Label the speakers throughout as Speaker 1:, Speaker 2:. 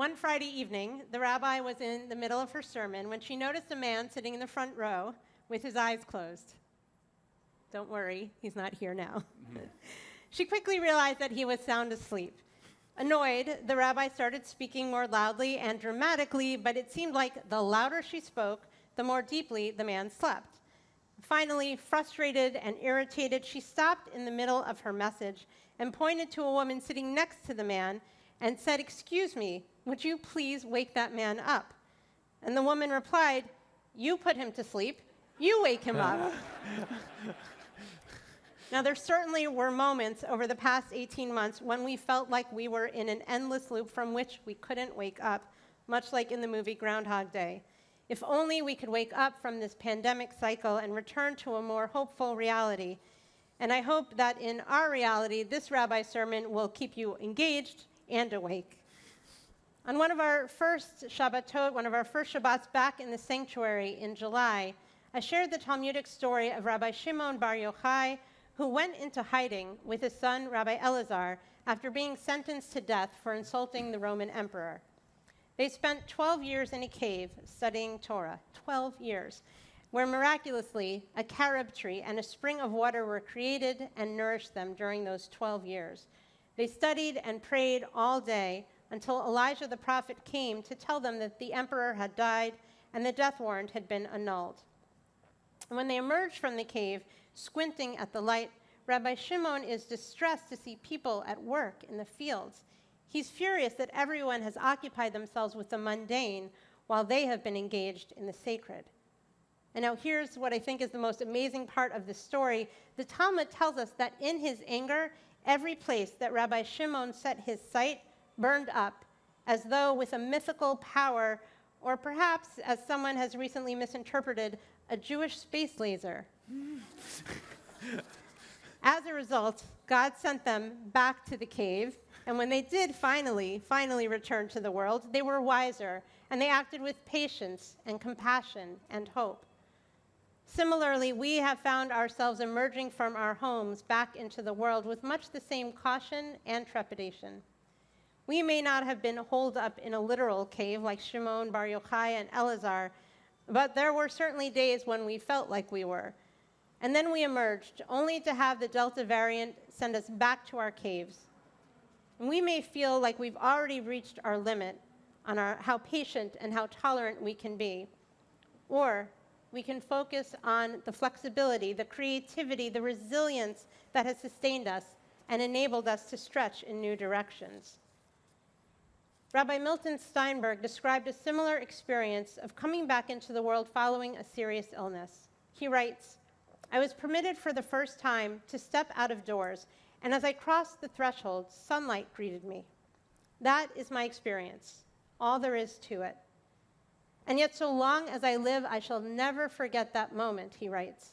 Speaker 1: One Friday evening, the rabbi was in the middle of her sermon when she noticed a man sitting in the front row with his eyes closed. Don't worry, he's not here now. She quickly realized that he was sound asleep. Annoyed, the rabbi started speaking more loudly and dramatically, but it seemed like the louder she spoke, the more deeply the man slept. Finally, frustrated and irritated, she stopped in the middle of her message and pointed to a woman sitting next to the man and said, "Excuse me, would you please wake that man up?" And the woman replied, "You put him to sleep. You wake him up." Now, there certainly were moments over the past 18 months when we felt like we were in an endless loop from which we couldn't wake up, much like in the movie Groundhog Day. If only we could wake up from this pandemic cycle and return to a more hopeful reality. And I hope that in our reality, this rabbi sermon will keep you engaged and awake. On one of our first Shabbatot, one of our first Shabbats back in the sanctuary in July, I shared the Talmudic story of Rabbi Shimon Bar Yochai, who went into hiding with his son, Rabbi Elazar, after being sentenced to death for insulting the Roman emperor. They spent 12 years in a cave studying Torah, 12 years, where miraculously a carob tree and a spring of water were created and nourished them during those 12 years. They studied and prayed all day until Elijah the prophet came to tell them that the emperor had died and the death warrant had been annulled. And when they emerged from the cave, squinting at the light, Rabbi Shimon is distressed to see people at work in the fields. He's furious that everyone has occupied themselves with the mundane while they have been engaged in the sacred. And now here's what I think is the most amazing part of this story. The Talmud tells us that in his anger, every place that Rabbi Shimon set his sight burned up, as though with a mythical power, or perhaps, as someone has recently misinterpreted, a Jewish space laser. As a result, God sent them back to the cave, and when they did finally return to the world, they were wiser, and they acted with patience and compassion and hope. Similarly, we have found ourselves emerging from our homes back into the world with much the same caution and trepidation. We may not have been holed up in a literal cave like Shimon Bar Yochai and Elazar, but there were certainly days when we felt like we were. And then we emerged, only to have the Delta variant send us back to our caves. And we may feel like we've already reached our limit on how patient and how tolerant we can be. Or we can focus on the flexibility, the creativity, the resilience that has sustained us and enabled us to stretch in new directions. Rabbi Milton Steinberg described a similar experience of coming back into the world following a serious illness. He writes, "I was permitted for the first time to step out of doors, and as I crossed the threshold, sunlight greeted me. That is my experience, all there is to it. And yet so long as I live, I shall never forget that moment," he writes.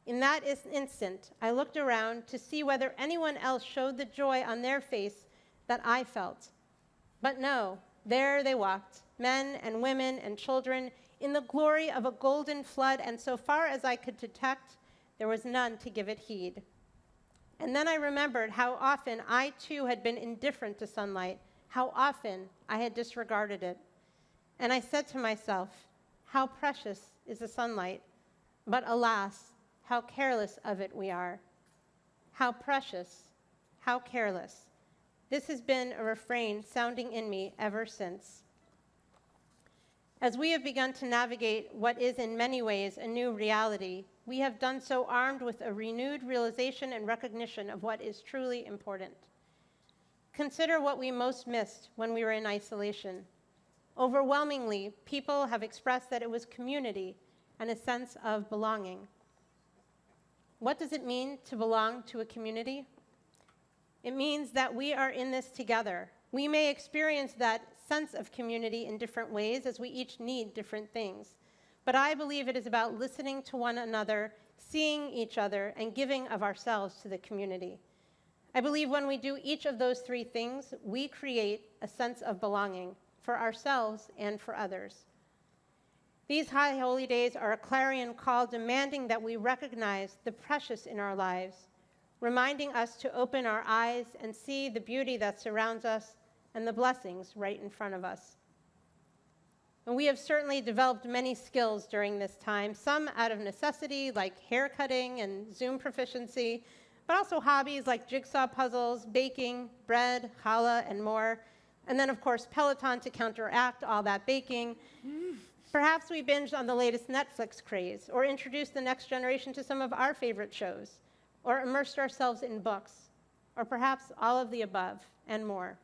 Speaker 1: "In that instant, I looked around to see whether anyone else showed the joy on their face that I felt. But no, there they walked, men and women and children, in the glory of a golden flood, and so far as I could detect, there was none to give it heed. And then I remembered how often I too had been indifferent to sunlight, how often I had disregarded it. And I said to myself, how precious is the sunlight, but alas, how careless of it we are. How precious, how careless. This has been a refrain sounding in me ever since." As we have begun to navigate what is in many ways a new reality, we have done so armed with a renewed realization and recognition of what is truly important. Consider what we most missed when we were in isolation. Overwhelmingly, people have expressed that it was community and a sense of belonging. What does it mean to belong to a community? It means that we are in this together. We may experience that sense of community in different ways as we each need different things. But I believe it is about listening to one another, seeing each other, and giving of ourselves to the community. I believe when we do each of those three things, we create a sense of belonging for ourselves and for others. These high holy days are a clarion call demanding that we recognize the precious in our lives, reminding us to open our eyes and see the beauty that surrounds us and the blessings right in front of us. And we have certainly developed many skills during this time, some out of necessity, like hair cutting and Zoom proficiency, but also hobbies like jigsaw puzzles, baking, bread, challah, and more. And then, of course, Peloton to counteract all that baking. Perhaps we binged on the latest Netflix craze, or introduced the next generation to some of our favorite shows, or immersed ourselves in books, or perhaps all of the above and more.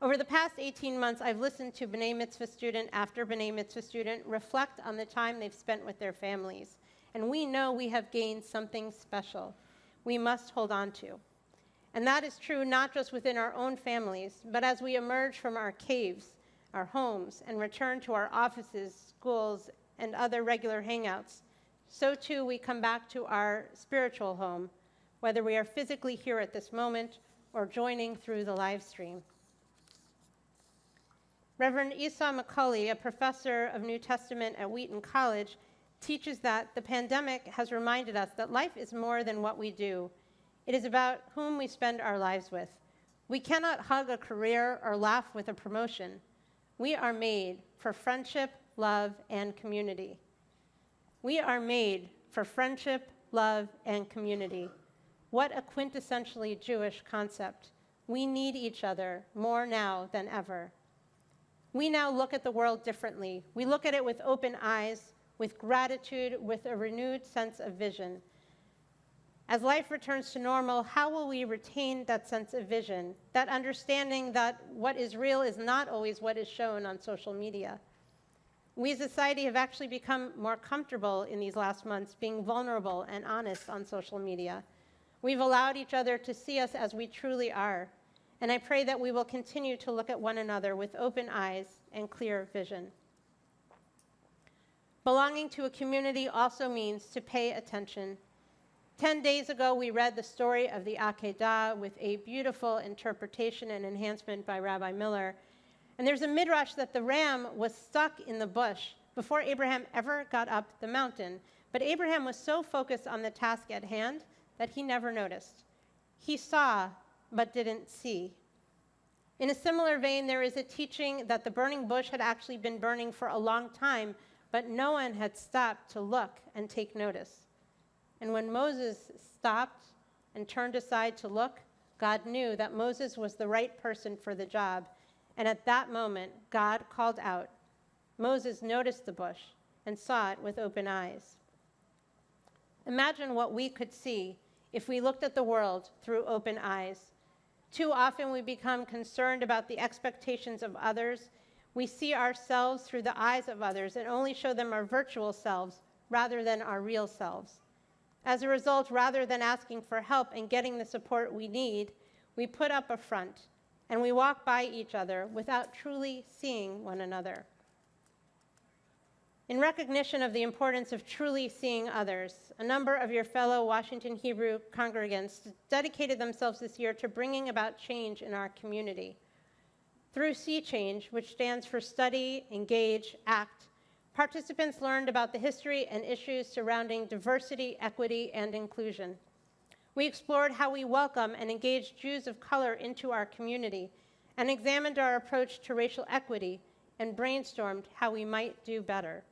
Speaker 1: Over the past 18 months, I've listened to B'nai Mitzvah student after B'nai Mitzvah student reflect on the time they've spent with their families. And we know we have gained something special we must hold on to. And that is true not just within our own families, but as we emerge from our caves, our homes, and return to our offices, schools, and other regular hangouts, so too we come back to our spiritual home, whether we are physically here at this moment or joining through the live stream. Reverend Esau McCulley, a professor of New Testament at Wheaton College, teaches that the pandemic has reminded us that life is more than what we do. It is about whom we spend our lives with. We cannot hug a career or laugh with a promotion. We are made for friendship, love, and community. We are made for friendship, love, and community. What a quintessentially Jewish concept. We need each other more now than ever. We now look at the world differently. We look at it with open eyes, with gratitude, with a renewed sense of vision. As life returns to normal, how will we retain that sense of vision, that understanding that what is real is not always what is shown on social media? We as a society have actually become more comfortable in these last months being vulnerable and honest on social media. We've allowed each other to see us as we truly are. And I pray that we will continue to look at one another with open eyes and clear vision. Belonging to a community also means to pay attention. 10 days ago, we read the story of the Akedah with a beautiful interpretation and enhancement by Rabbi Miller. And there's a midrash that the ram was stuck in the bush before Abraham ever got up the mountain. But Abraham was so focused on the task at hand that he never noticed. He saw, but didn't see. In a similar vein, there is a teaching that the burning bush had actually been burning for a long time, but no one had stopped to look and take notice. And when Moses stopped and turned aside to look, God knew that Moses was the right person for the job. And at that moment, God called out. Moses noticed the bush and saw it with open eyes. Imagine what we could see if we looked at the world through open eyes. Too often we become concerned about the expectations of others. We see ourselves through the eyes of others and only show them our virtual selves rather than our real selves. As a result, rather than asking for help and getting the support we need, we put up a front and we walk by each other without truly seeing one another. In recognition of the importance of truly seeing others, a number of your fellow Washington Hebrew congregants dedicated themselves this year to bringing about change in our community. Through See Change, which stands for Study, Engage, Act, participants learned about the history and issues surrounding diversity, equity, and inclusion. We explored how we welcome and engage Jews of color into our community and examined our approach to racial equity and brainstormed how we might do better.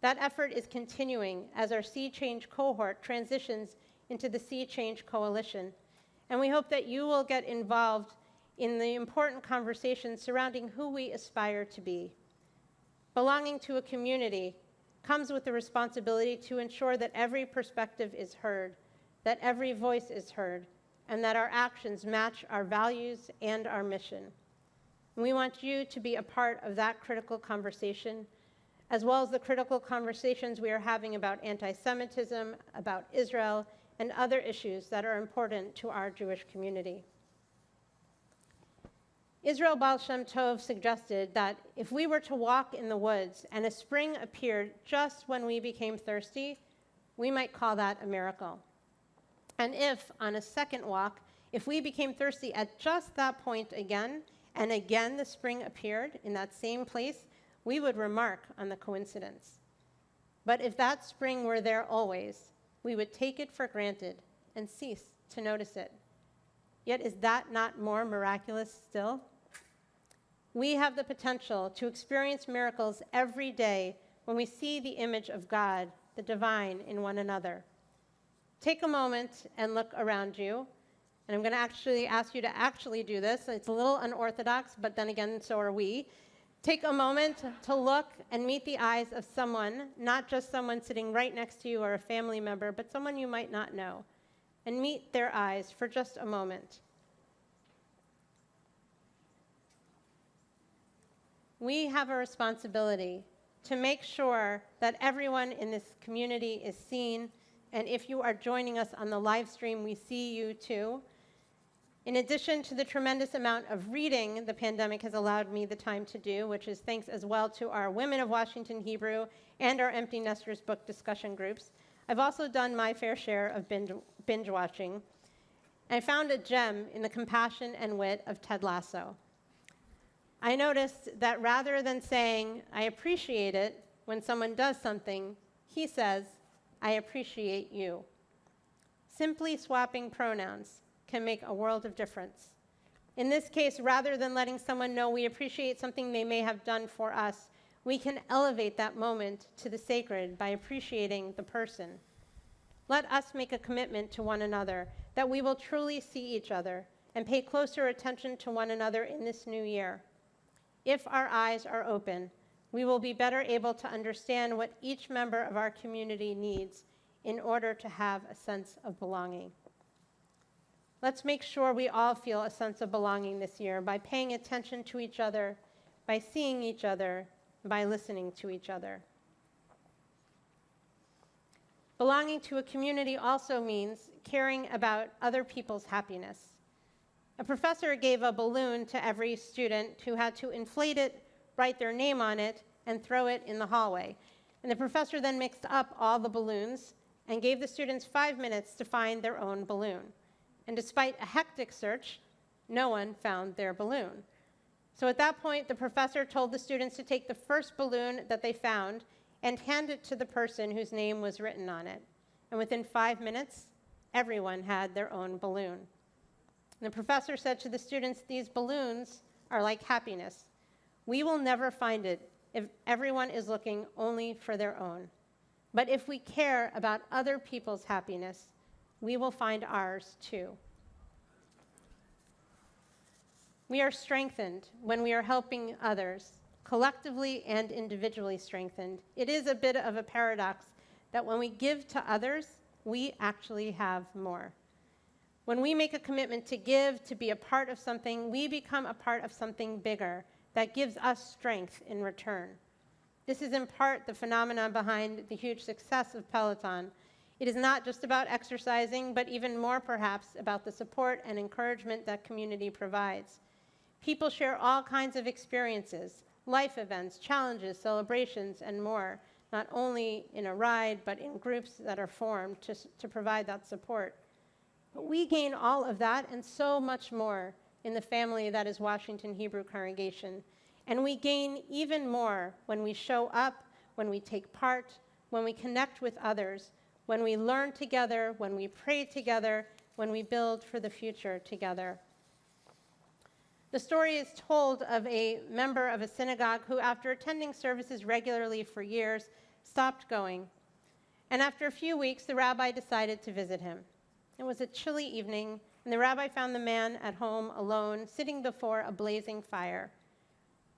Speaker 1: That effort is continuing as our See Change cohort transitions into the See Change Coalition, and we hope that you will get involved in the important conversations surrounding who we aspire to be. Belonging to a community comes with the responsibility to ensure that every perspective is heard, that every voice is heard, and that our actions match our values and our mission. And we want you to be a part of that critical conversation, as well as the critical conversations we are having about anti-Semitism, about Israel, and other issues that are important to our Jewish community. Israel Baal Shem Tov suggested that if we were to walk in the woods and a spring appeared just when we became thirsty, we might call that a miracle. And if, on a second walk, if we became thirsty at just that point again, and again the spring appeared in that same place, we would remark on the coincidence. But if that spring were there always, we would take it for granted and cease to notice it. Yet is that not more miraculous still? We have the potential to experience miracles every day when we see the image of God, the divine, in one another. Take a moment and look around you. And I'm going to actually ask you to actually do this. It's a little unorthodox, but then again, so are we. Take a moment to look and meet the eyes of someone, not just someone sitting right next to you or a family member, but someone you might not know. And meet their eyes for just a moment. We have a responsibility to make sure that everyone in this community is seen, and if you are joining us on the live stream, we see you too. In addition to the tremendous amount of reading the pandemic has allowed me the time to do, which is thanks as well to our Women of Washington Hebrew and our Empty Nesters book discussion groups, I've also done my fair share of binge watching. I found a gem in the compassion and wit of Ted Lasso. I noticed that rather than saying, I appreciate it when someone does something, he says, I appreciate you. Simply swapping pronouns can make a world of difference. In this case, rather than letting someone know we appreciate something they may have done for us, we can elevate that moment to the sacred by appreciating the person. Let us make a commitment to one another that we will truly see each other and pay closer attention to one another in this new year. If our eyes are open, we will be better able to understand what each member of our community needs in order to have a sense of belonging. Let's make sure we all feel a sense of belonging this year by paying attention to each other, by seeing each other, by listening to each other. Belonging to a community also means caring about other people's happiness. A professor gave a balloon to every student who had to inflate it, write their name on it, and throw it in the hallway. And the professor then mixed up all the balloons and gave the students 5 minutes to find their own balloon. And despite a hectic search, no one found their balloon. So at that point, the professor told the students to take the first balloon that they found and hand it to the person whose name was written on it. And within 5 minutes, everyone had their own balloon. And the professor said to the students, these balloons are like happiness. We will never find it if everyone is looking only for their own. But if we care about other people's happiness, we will find ours too. We are strengthened when we are helping others, collectively and individually strengthened. It is a bit of a paradox that when we give to others, we actually have more. When we make a commitment to give, to be a part of something, we become a part of something bigger that gives us strength in return. This is in part the phenomenon behind the huge success of Peloton. It is not just about exercising, but even more perhaps about the support and encouragement that community provides. People share all kinds of experiences, life events, challenges, celebrations, and more, not only in a ride, but in groups that are formed to provide that support. But we gain all of that and so much more in the family that is Washington Hebrew Congregation. And we gain even more when we show up, when we take part, when we connect with others, when we learn together, when we pray together, when we build for the future together. The story is told of a member of a synagogue who, after attending services regularly for years, stopped going. And after a few weeks, the rabbi decided to visit him. It was a chilly evening, and the rabbi found the man at home alone, sitting before a blazing fire.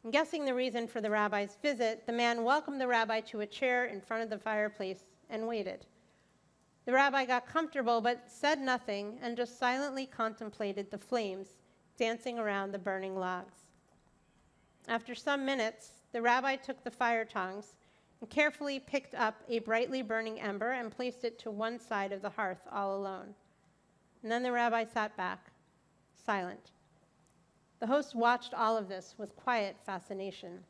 Speaker 1: And guessing the reason for the rabbi's visit, the man welcomed the rabbi to a chair in front of the fireplace and waited. The rabbi got comfortable but said nothing and just silently contemplated the flames dancing around the burning logs. After some minutes, the rabbi took the fire tongs and carefully picked up a brightly burning ember and placed it to one side of the hearth all alone. And then the rabbi sat back, silent. The host watched all of this with quiet fascination.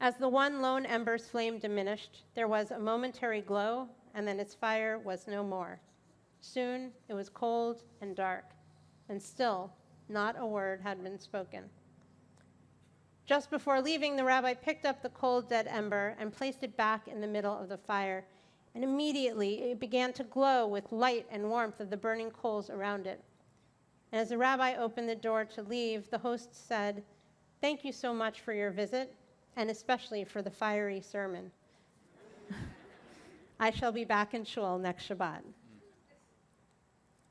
Speaker 1: As the one lone ember's flame diminished, there was a momentary glow, and then its fire was no more. Soon it was cold and dark, and still not a word had been spoken. Just before leaving, the rabbi picked up the cold, dead ember and placed it back in the middle of the fire, and immediately it began to glow with light and warmth of the burning coals around it. And as the rabbi opened the door to leave, the host said, "Thank you so much for your visit, and especially for the fiery sermon. I shall be back in shul next Shabbat."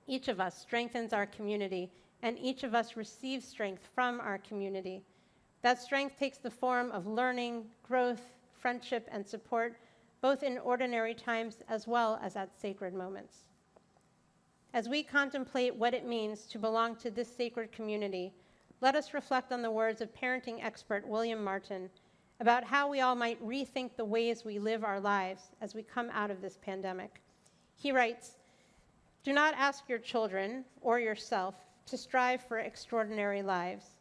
Speaker 1: Each of us strengthens our community, and each of us receives strength from our community. That strength takes the form of learning, growth, friendship, and support, both in ordinary times as well as at sacred moments. As we contemplate what it means to belong to this sacred community, let us reflect on the words of parenting expert William Martin about how we all might rethink the ways we live our lives as we come out of this pandemic. He writes, "Do not ask your children or yourself to strive for extraordinary lives.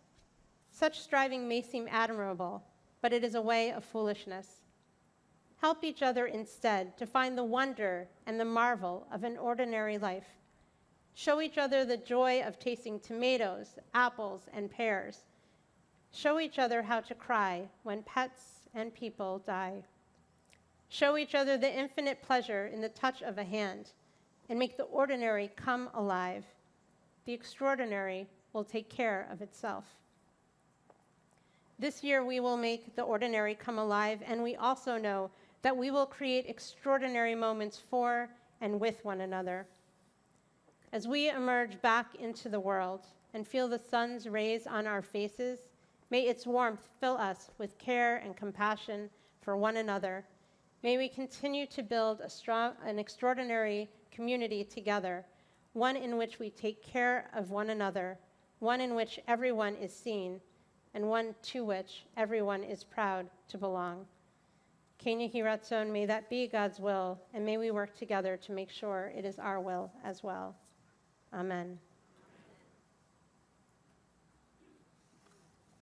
Speaker 1: Such striving may seem admirable, but it is a way of foolishness. Help each other instead to find the wonder and the marvel of an ordinary life. Show each other the joy of tasting tomatoes, apples, and pears. Show each other how to cry when pets and people die. Show each other the infinite pleasure in the touch of a hand, and make the ordinary come alive. The extraordinary will take care of itself." This year, we will make the ordinary come alive, and we also know that we will create extraordinary moments for and with one another. As we emerge back into the world and feel the sun's rays on our faces, may its warmth fill us with care and compassion for one another. May we continue to build an extraordinary community together, one in which we take care of one another, one in which everyone is seen, and one to which everyone is proud to belong. Ken Yehi Ratzon, may that be God's will, and may we work together to make sure it is our will as well. Amen.